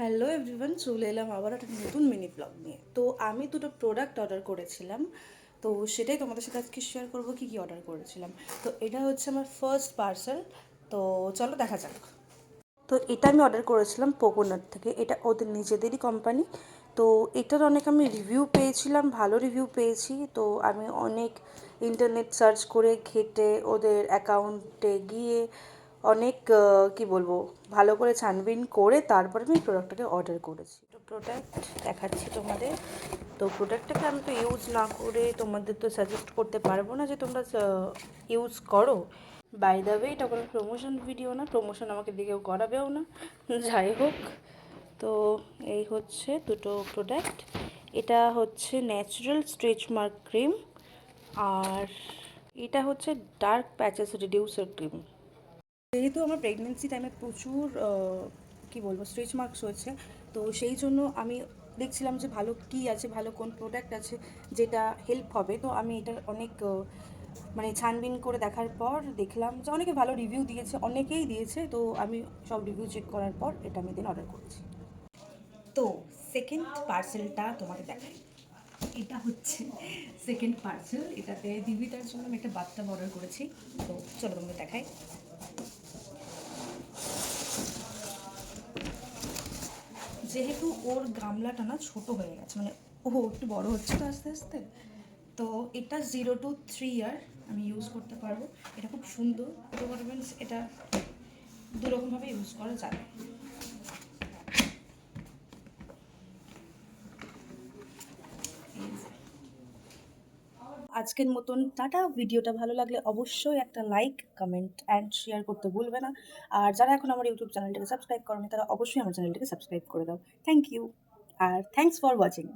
Hello everyone, চলে এলাম আবার একটা নতুন মিনি ব্লগ নিয়ে। তো আমি দুটো প্রোডাক্ট অর্ডার করেছিলাম, তো সেটাই তোমাদের সাথে আজকে শেয়ার করবো কী কী অর্ডার করেছিলাম। তো এটা হচ্ছে আমার ফার্স্ট পার্সেল, তো চলো দেখা যাক। তো এটা আমি অর্ডার করেছিলাম কোকোনাট থেকে, এটা ওদের নিজেদেরই কোম্পানি। তো এটার অনেক আমি রিভিউ পেয়েছিলাম, ভালো রিভিউ পেয়েছি। তো আমি অনেক ইন্টারনেট সার্চ করে ঘেটে ওদের অ্যাকাউন্টে গিয়ে অনেক কি বলবো, ভালো করে ছানবিন করে তারপরে আমি প্রোডাক্টটাকে অর্ডার করেছি। তো প্রোডাক্ট দেখাচ্ছি তোমাদের। তো প্রোডাক্টটাকে আমি তো ইউজ না করে তোমাদের তো সাজেস্ট করতে পারবো না যে তোমরা ইউজ করো। বাই দ্য ওয়ে, এটা কোনো প্রমোশন ভিডিও না, প্রমোশন আমাকে দিকেও করাবেও না। যাই হোক, তো এই হচ্ছে দুটো প্রোডাক্ট। এটা হচ্ছে ন্যাচারাল স্ট্রেচ মার্ক ক্রিম, আর এটা হচ্ছে ডার্ক প্যাচেস রিডিউসার ক্রিম। যেহেতু আমার প্রেগনেন্সি টাইমে প্রচুর কী বলবো স্ট্রেচ মার্কস হয়েছে, তো সেই জন্য আমি দেখছিলাম যে ভালো কী আছে, ভালো কোন প্রোডাক্ট আছে যেটা হেল্প হবে। তো আমি এটার অনেক মানে ছানবিন করে দেখার পর দেখলাম যে অনেকে ভালো রিভিউ দিয়েছে, অনেকেই দিয়েছে। তো আমি সব রিভিউ চেক করার পর এটা আমি দিন অর্ডার করেছি। তো সেকেন্ড পার্সেলটা তোমাকে দেখাই। এটা হচ্ছে সেকেন্ড পার্সেল, এটাতে দিবিতার জন্য আমি একটা বাথটাব অর্ডার করেছি। তো চলো তোমাকে দেখাই। যেহেতু ওর গামলাটা না ছোটো হয়ে গেছে, মানে ও একটু বড় হচ্ছে তো আস্তে আস্তে, তো এটা 0 to 3 ইয়ার আমি ইউজ করতে পারবো। এটা খুব সুন্দর, ছোটো বড় মিনস এটা দুরকমভাবে ইউজ করা যাবে। আজকের মতন টাটা। ভিডিওটা ভালো লাগলে অবশ্যই একটা লাইক, কমেন্ট অ্যান্ড শেয়ার করতে ভুলবে না। আর যারা এখন আমার ইউটিউব চ্যানেলটাকে সাবস্ক্রাইব করেনি তারা অবশ্যই আমার চ্যানেলটাকে সাবস্ক্রাইব করে দাও। থ্যাংক ইউ, আর থ্যাংকস ফর ওয়াচিং।